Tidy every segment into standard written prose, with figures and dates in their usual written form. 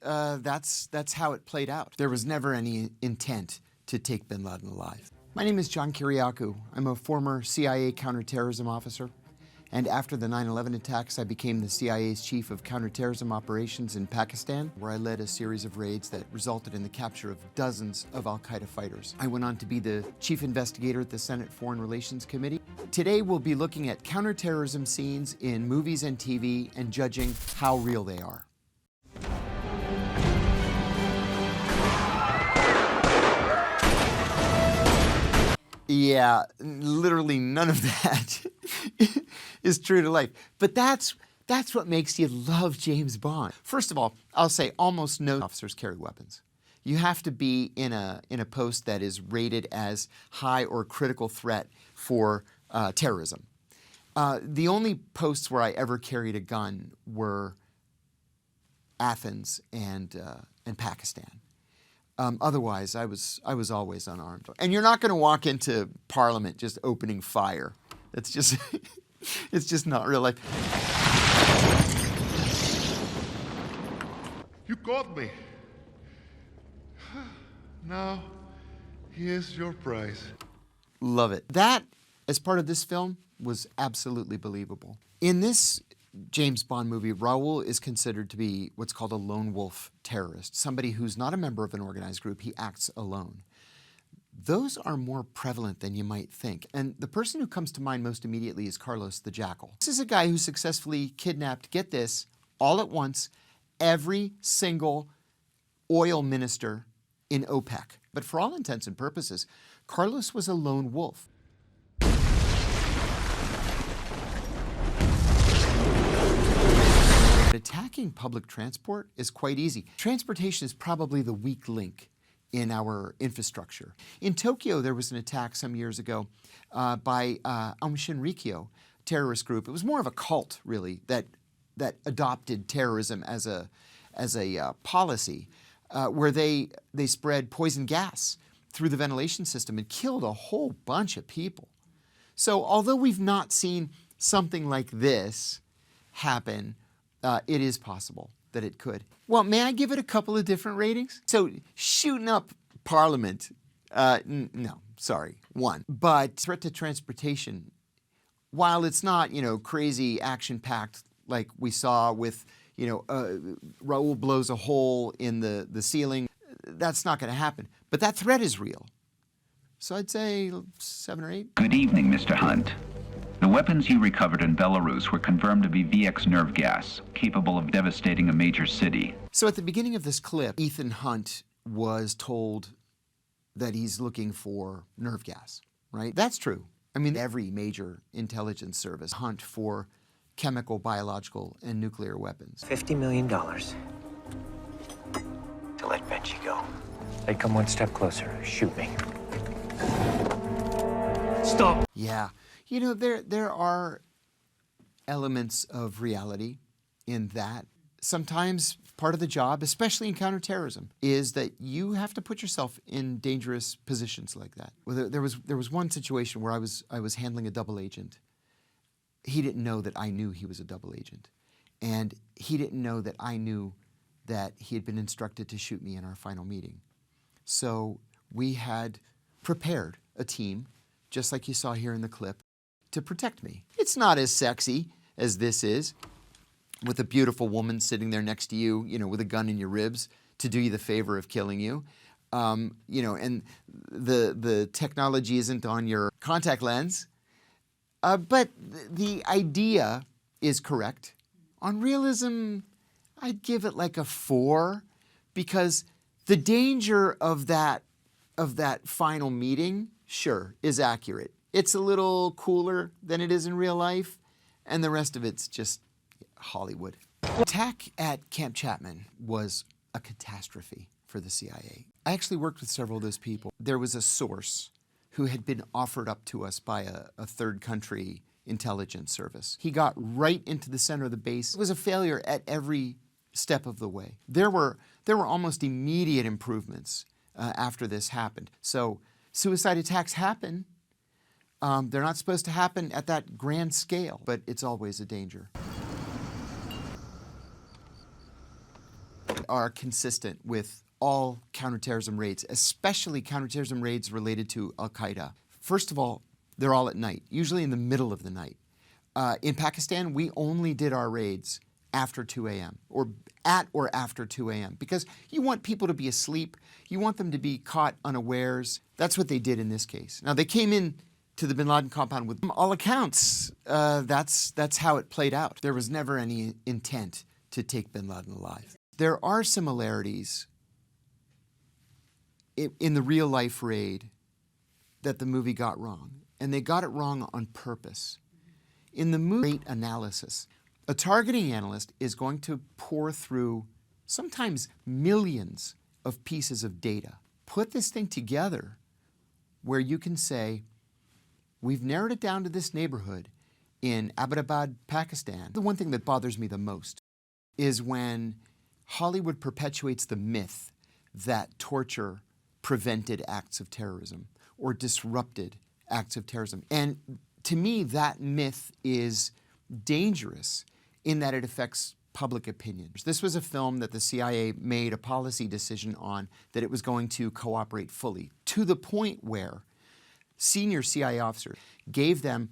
That's how it played out. There was never any intent to take bin Laden alive. My name is John Kiriakou. I'm a former CIA counterterrorism officer. And after the 9/11 attacks, I became the CIA's chief of counterterrorism operations in Pakistan, where I led a series of raids that resulted in the capture of dozens of Al-Qaeda fighters. I went on to be the chief investigator at the Senate Foreign Relations Committee. Today, we'll be looking at counterterrorism scenes in movies and TV and judging how real they are. Yeah, literally none of that is true to life. But that's what makes you love James Bond. First of all, I'll say almost no officers carry weapons. You have to be in a post that is rated as high or critical threat for terrorism. The only posts where I ever carried a gun were Athens and Pakistan. Otherwise, I was always unarmed. And you're not going to walk into Parliament just opening fire. It's just, it's just not real life. You caught me. Now, here's your prize. Love it. That, as part of this film, was absolutely believable. In this James Bond movie, Raoul is considered to be what's called a lone wolf terrorist, somebody who's not a member of an organized group. He acts alone. Those are more prevalent than you might think. And the person who comes to mind most immediately is Carlos the Jackal. This is a guy who successfully kidnapped, get this, all at once, every single oil minister in OPEC. But for all intents and purposes, Carlos was a lone wolf. Attacking public transport is quite easy. Transportation is probably the weak link in our infrastructure. In Tokyo, there was an attack some years ago by Aum Shinrikyo terrorist group. It was more of a cult, really, that adopted terrorism as a policy, where they spread poison gas through the ventilation system and killed a whole bunch of people. So although we've not seen something like this happen, it is possible that it could. Well, may I give it a couple of different ratings? So, shooting up Parliament, no, sorry, 1. But threat to transportation, while it's not, crazy action-packed like we saw with, Raoul blows a hole in the ceiling, that's not going to happen. But that threat is real. So I'd say 7 or 8. Good evening, Mr. Hunt. The weapons you recovered in Belarus were confirmed to be VX nerve gas, capable of devastating a major city. So at the beginning of this clip, Ethan Hunt was told that he's looking for nerve gas, right? That's true. I mean, every major intelligence service hunt for chemical, biological, and nuclear weapons. $50 million to let Benji go. I'd come one step closer. Shoot me. Stop. Yeah. There are elements of reality in that. Sometimes part of the job, especially in counterterrorism, is that you have to put yourself in dangerous positions like that. Well, there was one situation where I was handling a double agent. He didn't know that I knew he was a double agent. And he didn't know that I knew that he had been instructed to shoot me in our final meeting. So we had prepared a team, just like you saw here in the clip, to protect me. It's not as sexy as this is, with a beautiful woman sitting there next to you, with a gun in your ribs to do you the favor of killing you. And the technology isn't on your contact lens. But the idea is correct. On realism, I'd give it like a 4, because the danger of that final meeting, sure, is accurate. It's a little cooler than it is in real life, and the rest of it's just Hollywood. The attack at Camp Chapman was a catastrophe for the CIA. I actually worked with several of those people. There was a source who had been offered up to us by a third country intelligence service. He got right into the center of the base. It was a failure at every step of the way. There were almost immediate improvements after this happened. So suicide attacks happen. They're not supposed to happen at that grand scale, but it's always a danger. are consistent with all counterterrorism raids, especially counterterrorism raids related to Al-Qaeda. First of all, they're all at night, usually in the middle of the night. In Pakistan, we only did our raids after 2 a.m. or at or after 2 a.m. because you want people to be asleep. You want them to be caught unawares. That's what they did in this case. Now, they came in to the bin Laden compound with all accounts. That's how it played out. There was never any intent to take bin Laden alive. There are similarities in the real-life raid that the movie got wrong, and they got it wrong on purpose. In the movie analysis, a targeting analyst is going to pour through sometimes millions of pieces of data, put this thing together where you can say, we've narrowed it down to this neighborhood in Abbottabad, Pakistan. The one thing that bothers me the most is when Hollywood perpetuates the myth that torture prevented acts of terrorism or disrupted acts of terrorism. And to me, that myth is dangerous in that it affects public opinion. This was a film that the CIA made a policy decision on that it was going to cooperate fully, to the point where senior CIA officers gave them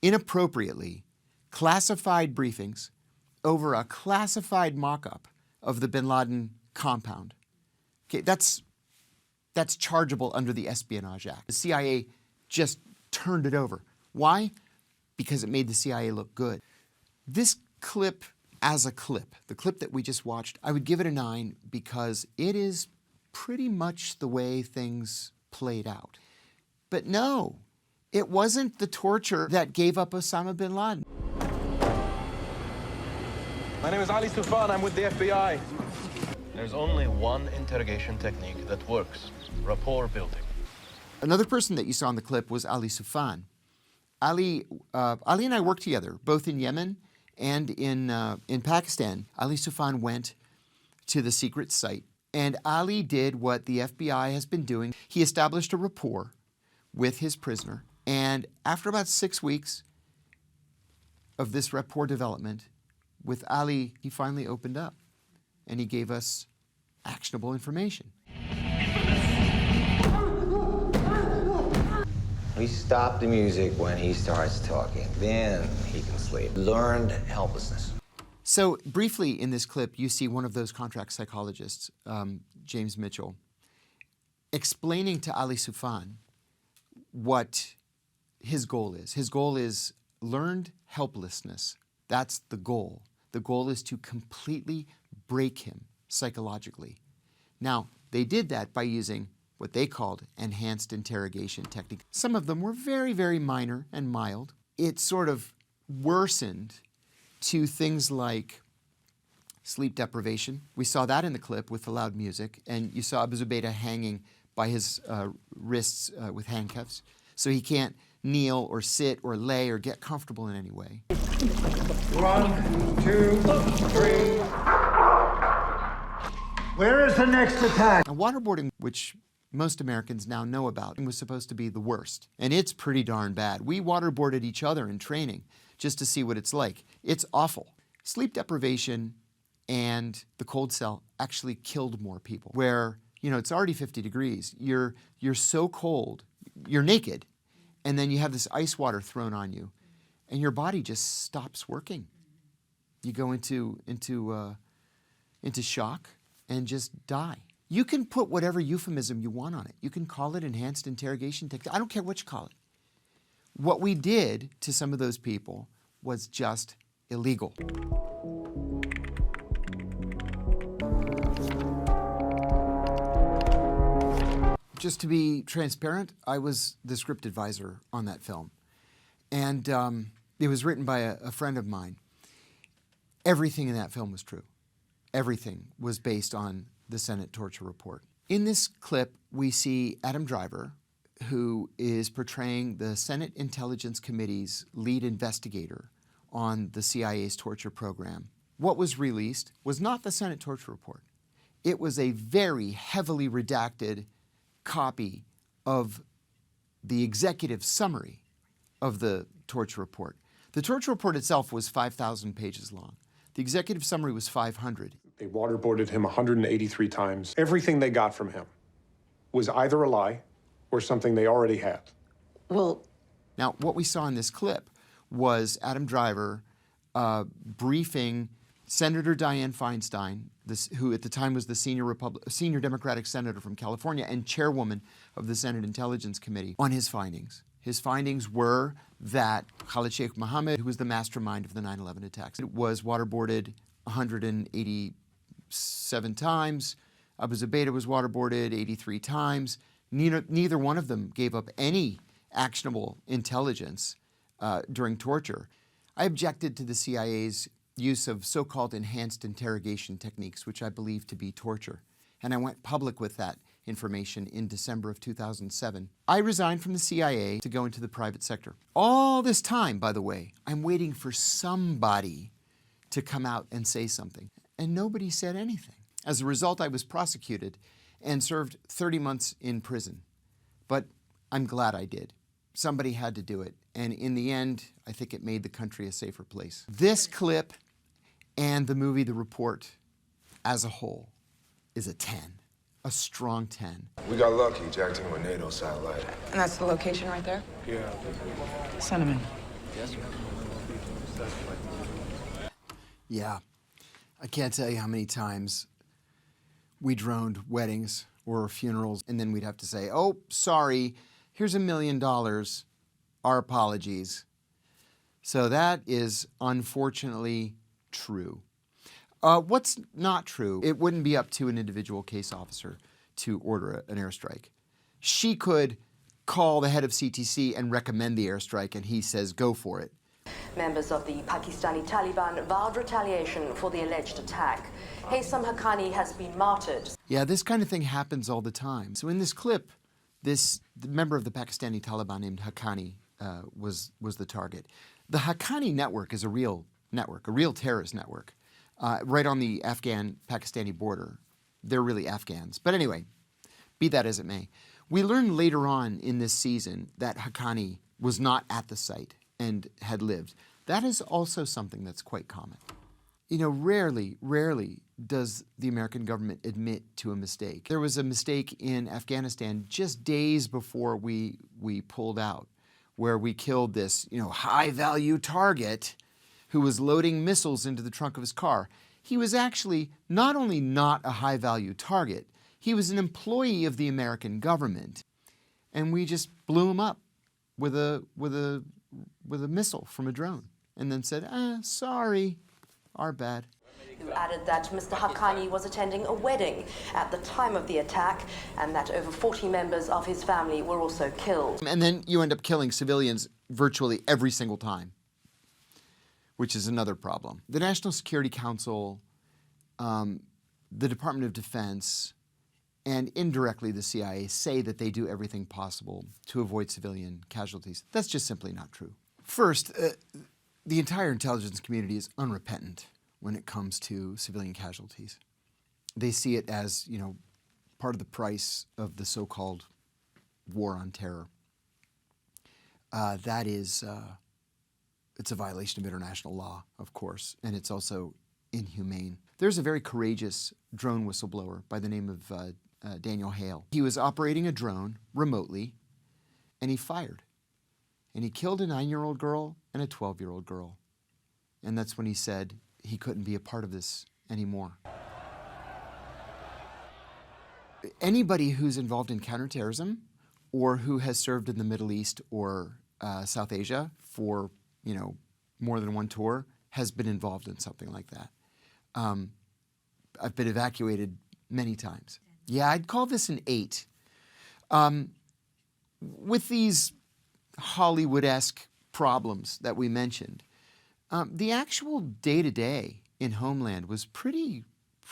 inappropriately classified briefings over a classified mock-up of the bin Laden compound. Okay, that's chargeable under the Espionage Act. The CIA just turned it over. Why? Because it made the CIA look good. This clip as a clip, the clip that we just watched, I would give it a 9 because it is pretty much the way things played out. But no, it wasn't the torture that gave up Osama bin Laden. My name is Ali Soufan. I'm with the FBI. There's only one interrogation technique that works: rapport building. Another person that you saw in the clip was Ali Soufan. Ali and I worked together, both in Yemen and in Pakistan. Ali Soufan went to the secret site, and Ali did what the FBI has been doing. He established a rapport with his prisoner, and after about 6 weeks of this rapport development with Ali, he finally opened up, and he gave us actionable information. We stop the music when he starts talking. Then he can sleep. Learned helplessness. So briefly in this clip, you see one of those contract psychologists, James Mitchell, explaining to Ali Soufan what his goal is. His goal is learned helplessness. That's the goal. The goal is to completely break him psychologically. Now, they did that by using what they called enhanced interrogation technique. Some of them were very, very minor and mild. It sort of worsened to things like sleep deprivation. We saw that in the clip with the loud music, and you saw Abu Zubaydah hanging by his wrists with handcuffs, so he can't kneel or sit or lay or get comfortable in any way. 1, 2, 3. Where is the next attack? Now, waterboarding, which most Americans now know about, was supposed to be the worst, and it's pretty darn bad. We waterboarded each other in training just to see what it's like. It's awful. Sleep deprivation and the cold cell actually killed more people, where, you know, it's already 50 degrees. You're so cold, you're naked, and then you have this ice water thrown on you, and your body just stops working. You go into shock and just die. You can put whatever euphemism you want on it. You can call it enhanced interrogation technique. I don't care what you call it. What we did to some of those people was just illegal. Just to be transparent, I was the script advisor on that film. And it was written by a friend of mine. Everything in that film was true. Everything was based on the Senate torture report. In this clip, we see Adam Driver, who is portraying the Senate Intelligence Committee's lead investigator on the CIA's torture program. What was released was not the Senate torture report. It was a very heavily redacted copy of the executive summary of the torture report. The torture report itself was 5,000 pages long. The executive summary was 500. They waterboarded him 183 times. Everything they got from him was either a lie or something they already had. Well, now what we saw in this clip was Adam Driver briefing Senator Dianne Feinstein, who at the time was the senior Democratic senator from California and chairwoman of the Senate Intelligence Committee, on his findings. His findings were that Khalid Sheikh Mohammed, who was the mastermind of the 9/11 attacks, was waterboarded 187 times. Abu Zubaydah was waterboarded 83 times. Neither one of them gave up any actionable intelligence during torture. I objected to the CIA's use of so-called enhanced interrogation techniques, which I believe to be torture. And I went public with that information in December of 2007. I resigned from the CIA to go into the private sector. All this time, by the way, I'm waiting for somebody to come out and say something. And nobody said anything. As a result, I was prosecuted and served 30 months in prison. But I'm glad I did. Somebody had to do it. And in the end, I think it made the country a safer place. This clip and the movie The Report as a whole is a 10, a strong 10. We got lucky, jacked into a NATO satellite. And that's the location right there? Yeah. Send him in. Yeah, I can't tell you how many times we droned weddings or funerals, and then we'd have to say, oh, sorry, here's $1 million, our apologies. So that is unfortunately true. What's not true, it wouldn't be up to an individual case officer to order an airstrike. She could call the head of CTC and recommend the airstrike, and he says, go for it. Members of the Pakistani Taliban vowed retaliation for the alleged attack. Haitham Haqqani has been martyred. Yeah, this kind of thing happens all the time. So in this clip, the member of the Pakistani Taliban named Haqqani was the target. The Haqqani network is a real network, a real terrorist network, right on the Afghan-Pakistani border. They're really Afghans. But anyway, be that as it may, we learned later on in this season that Haqqani was not at the site and had lived. That is also something that's quite common. You know, rarely does the American government admit to a mistake. There was a mistake in Afghanistan just days before we pulled out, where we killed this, high-value target who was loading missiles into the trunk of his car. He was actually not only not a high-value target, he was an employee of the American government, and we just blew him up with a missile from a drone, and then said, sorry, our bad. Who added that Mr. Haqqani was attending a wedding at the time of the attack, and that over 40 members of his family were also killed. And then you end up killing civilians virtually every single time, which is another problem. The National Security Council, the Department of Defense, and indirectly the CIA say that they do everything possible to avoid civilian casualties. That's just simply not true. First, the entire intelligence community is unrepentant when it comes to civilian casualties. They see it as, part of the price of the so-called war on terror. That is, it's a violation of international law, of course, and it's also inhumane. There's a very courageous drone whistleblower by the name of Daniel Hale. He was operating a drone remotely, and he fired. And he killed a 9-year-old girl and a 12-year-old girl. And that's when he said he couldn't be a part of this anymore. Anybody who's involved in counterterrorism or who has served in the Middle East or South Asia for, more than one tour has been involved in something like that. I've been evacuated many times. Yeah, I'd call this an 8. With these Hollywood-esque problems that we mentioned, the actual day-to-day in Homeland was pretty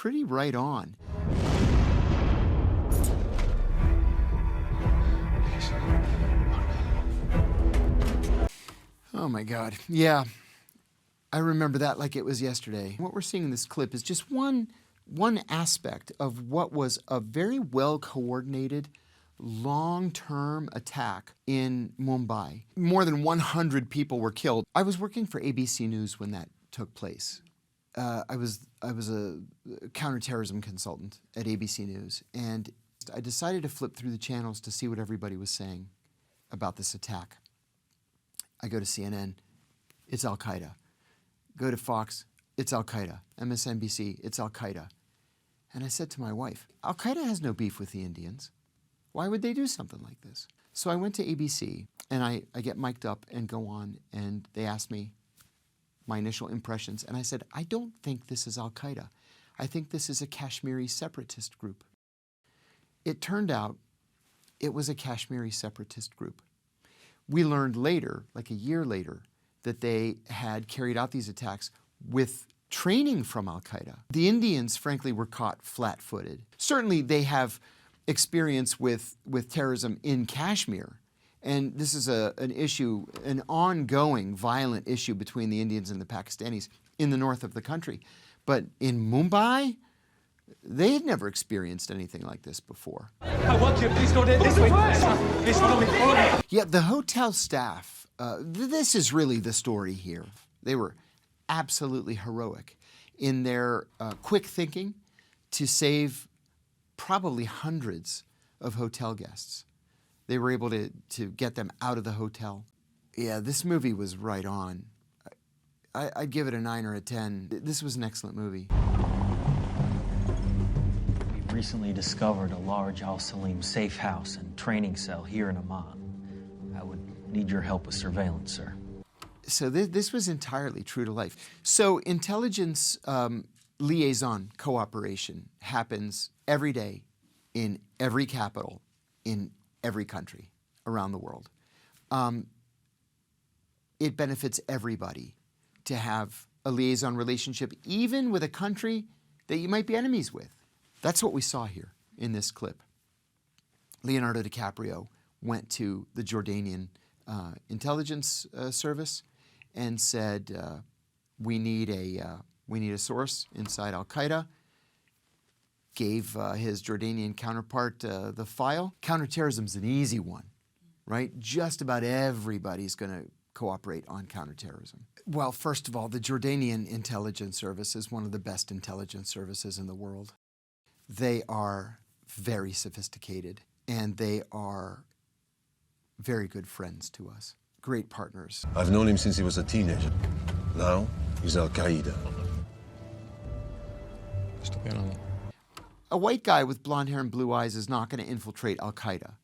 right on. Oh my God, yeah. I remember that like it was yesterday. What we're seeing in this clip is just one aspect of what was a very well-coordinated, long-term attack in Mumbai. More than 100 people were killed. I was working for ABC News when that took place. I was a counterterrorism consultant at ABC News, and I decided to flip through the channels to see what everybody was saying about this attack. I go to CNN, it's Al-Qaeda. Go to Fox, it's Al-Qaeda. MSNBC, it's Al-Qaeda. And I said to my wife, Al-Qaeda has no beef with the Indians. Why would they do something like this? So I went to ABC, and I get mic'd up and go on, and they asked me my initial impressions, and I said, I don't think this is Al-Qaeda. I think this is a Kashmiri separatist group. It turned out it was a Kashmiri separatist group. We learned later, like a year later, that they had carried out these attacks with training from Al-Qaeda. The Indians, frankly, were caught flat-footed. Certainly they have experience with terrorism in Kashmir, and this is an issue, an ongoing violent issue between the Indians and the Pakistanis in the north of the country. But in Mumbai, they had never experienced anything like this before. I want you, please go this way. Please follow me, follow me. Yeah, the hotel staff, this is really the story here. They were absolutely heroic in their quick thinking to save probably hundreds of hotel guests. They were able to get them out of the hotel. Yeah, this movie was right on. I'd give it a 9 or a 10. This was an excellent movie. We recently discovered a large Al Salim safe house and training cell here in Amman. I would need your help with surveillance, sir. So this was entirely true to life. So intelligence liaison cooperation happens every day in every capital in every country around the world. It benefits everybody to have a liaison relationship, even with a country that you might be enemies with. That's what we saw here in this clip. Leonardo DiCaprio went to the Jordanian intelligence service and said, we need a source inside Al-Qaeda. Gave his Jordanian counterpart the file. Counterterrorism's an easy one, right? Just about everybody's going to cooperate on counterterrorism. Well, first of all, the Jordanian intelligence service is one of the best intelligence services in the world. They are very sophisticated, and they are very good friends to us. Great partners. I've known him since he was a teenager. Now, he's Al-Qaeda. A white guy with blonde hair and blue eyes is not going to infiltrate Al-Qaeda.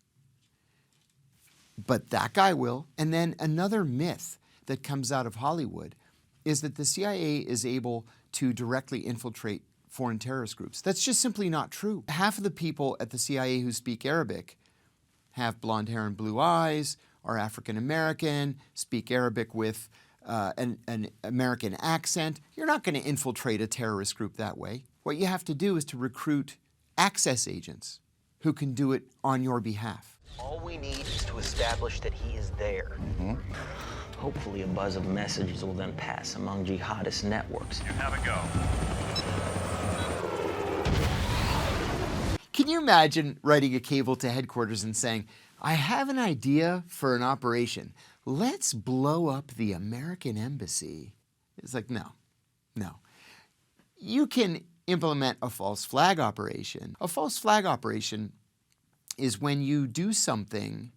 But that guy will. And then another myth that comes out of Hollywood is that the CIA is able to directly infiltrate foreign terrorist groups. That's just simply not true. Half of the people at the CIA who speak Arabic have blonde hair and blue eyes, are African American, speak Arabic with an American accent. You're not going to infiltrate a terrorist group that way. What you have to do is to recruit access agents who can do it on your behalf. All we need is to establish that he is there. Hopefully a buzz of messages will then pass among jihadist networks. Have a go. Can you imagine writing a cable to headquarters and saying, I have an idea for an operation. Let's blow up the American embassy. It's like, no. You can implement a false flag operation. A false flag operation is when you do something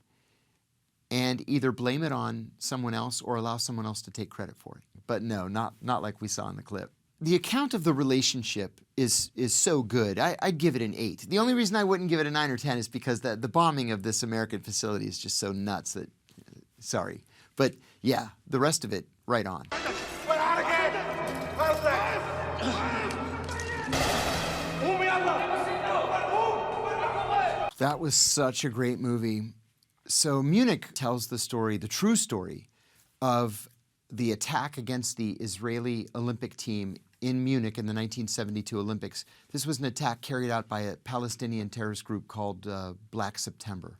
and either blame it on someone else or allow someone else to take credit for it. But no, not like we saw in the clip. The account of the relationship is so good. I'd give it an 8. The only reason I wouldn't give it a 9 or 10 is because the bombing of this American facility is just so nuts that, sorry. But yeah, the rest of it, right on. That was such a great movie. So Munich tells the story, the true story, of the attack against the Israeli Olympic team in Munich in the 1972 Olympics. This was an attack carried out by a Palestinian terrorist group called Black September.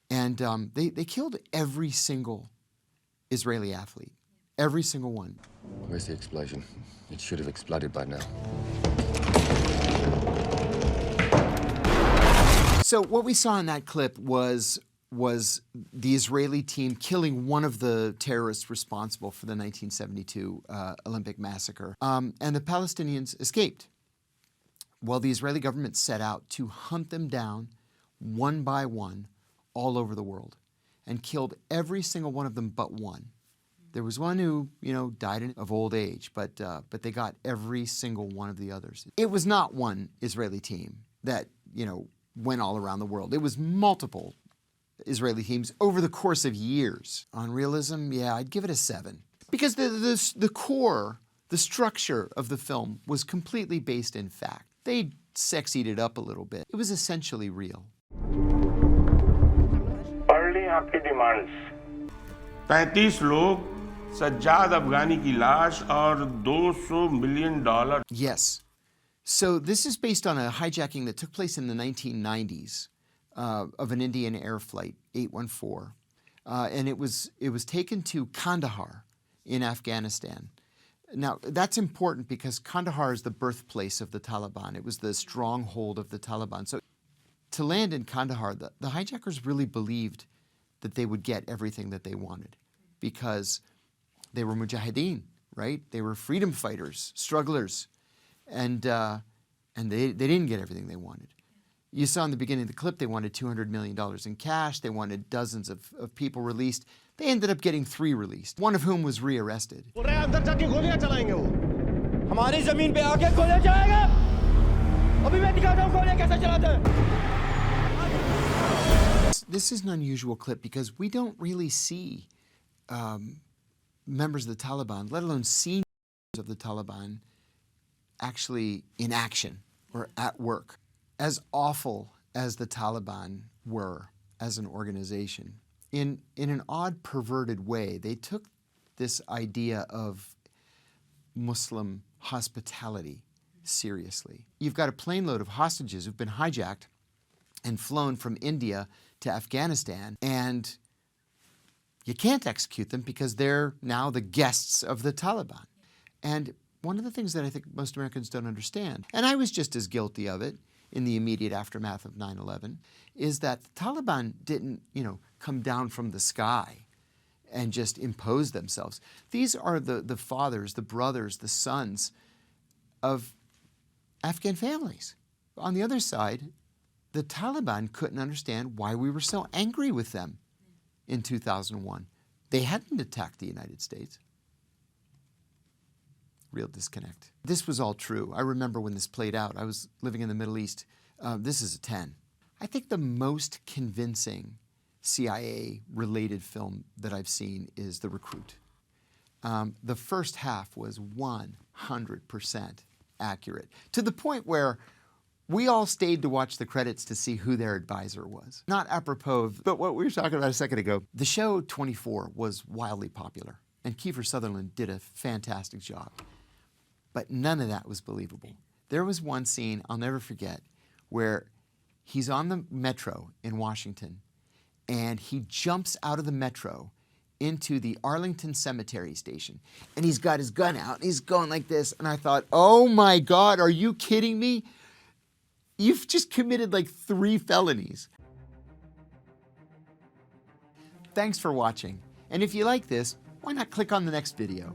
And they killed every single Israeli athlete, every single one. Where's the explosion? It should have exploded by now. So what we saw in that clip was was the Israeli team killing one of the terrorists responsible for the 1972 Olympic massacre. And the Palestinians escaped. Well, the Israeli government set out to hunt them down one by one all over the world and killed every single one of them but one. There was one who, died of old age, but they got every single one of the others. It was not one Israeli team that, went all around the world. It was multiple Israeli teams over the course of years. On realism, yeah, I'd give it a 7. Because the core, the structure of the film was completely based in fact. They sexied it up a little bit. It was essentially real. आपकी demands 35 लोग सज्जाद अफगानी की लाश और $200 million. Yes. So this is based on a hijacking that took place in the 1990s of an Indian Air Flight 814. And it was taken to Kandahar in Afghanistan. Now, that's important because Kandahar is the birthplace of the Taliban. It was the stronghold of the Taliban. So to land in Kandahar, the hijackers really believed that they would get everything that they wanted because they were mujahideen, right? They were freedom fighters, strugglers, and they didn't get everything they wanted. You saw in the beginning of the clip, they wanted $200 million in cash. They wanted dozens of people released. They ended up getting 3 released, one of whom was rearrested. This is an unusual clip because we don't really see members of the Taliban, let alone seniors of the Taliban, actually in action or at work. As awful as the Taliban were as an organization, in an odd, perverted way, they took this idea of Muslim hospitality seriously. You've got a plane load of hostages who've been hijacked and flown from India to Afghanistan, and you can't execute them because they're now the guests of the Taliban. And one of the things that I think most Americans don't understand, and I was just as guilty of it in the immediate aftermath of 9/11, is that the Taliban didn't, come down from the sky and just impose themselves. These are the fathers, the brothers, the sons of Afghan families. On the other side, the Taliban couldn't understand why we were so angry with them in 2001. They hadn't attacked the United States. Real disconnect. This was all true. I remember when this played out. I was living in the Middle East. This is a 10. I think the most convincing CIA-related film that I've seen is The Recruit. The first half was 100% accurate, to the point where we all stayed to watch the credits to see who their advisor was. Not apropos of but what we were talking about a second ago. The show 24 was wildly popular, and Kiefer Sutherland did a fantastic job. But none of that was believable. There was one scene I'll never forget where he's on the metro in Washington, and he jumps out of the metro into the Arlington Cemetery station, and he's got his gun out, and he's going like this, and I thought, oh my God, are you kidding me? You've just committed like 3 felonies. Thanks for watching. And if you like this, why not click on the next video?